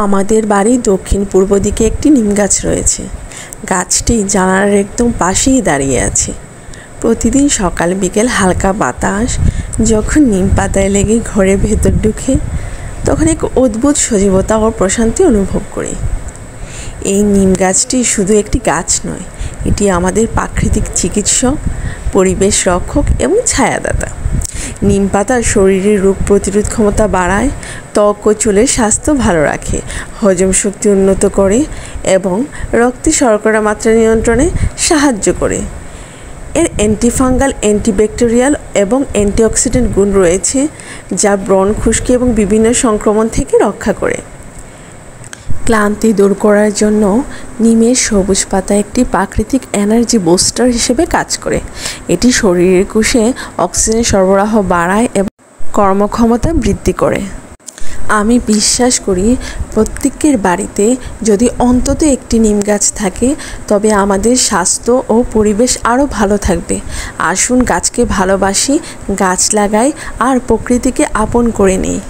আমাদের বাড়ির দক্ষিণ পূর্ব দিকে একটি নিম গাছ রয়েছে। গাছটি জানালার একদম পাশেই দাঁড়িয়ে আছে। প্রতিদিন সকাল বিকেল হালকা বাতাস যখন নিম পাতায় লেগে ঘরের ভেতর ঢুকে, তখন এক অদ্ভুত সজীবতা ও প্রশান্তি অনুভব করি। এই নিম গাছটি শুধু একটি গাছ নয়, এটি আমাদের প্রাকৃতিক চিকিৎসক, পরিবেশ রক্ষক এবং ছায়াদাতা। নিম পাতা শরীরের রোগ প্রতিরোধ ক্ষমতা বাড়ায়, ত্বক ও চুলের স্বাস্থ্য ভালো রাখে, হজম শক্তি উন্নত করে এবং রক্তে শর্করা মাত্রা নিয়ন্ত্রণে সাহায্য করে। এর অ্যান্টিফাঙ্গাল, অ্যান্টিব্যাকটেরিয়াল এবং অ্যান্টিঅক্সিডেন্ট গুণ রয়েছে, যা ব্রণ, খুশকি এবং বিভিন্ন সংক্রমণ থেকে রক্ষা করে। ক্লান্তি দূর করার জন্য নিমের সবুজ পাতা একটি প্রাকৃতিক এনার্জি বুস্টার হিসেবে কাজ করে। এটি শরীরের কোষে অক্সিজেন সরবরাহ বাড়ায় এবং কর্মক্ষমতা বৃদ্ধি করে। আমি বিশ্বাস করি প্রত্যেকের বাড়িতে যদি অন্তত একটি নিম গাছ থাকে, তবে আমাদের স্বাস্থ্য ও পরিবেশ আরও ভালো থাকবে। আসুন গাছকে ভালোবাসি, গাছ লাগাই আর প্রকৃতিকে আপন করে নিই।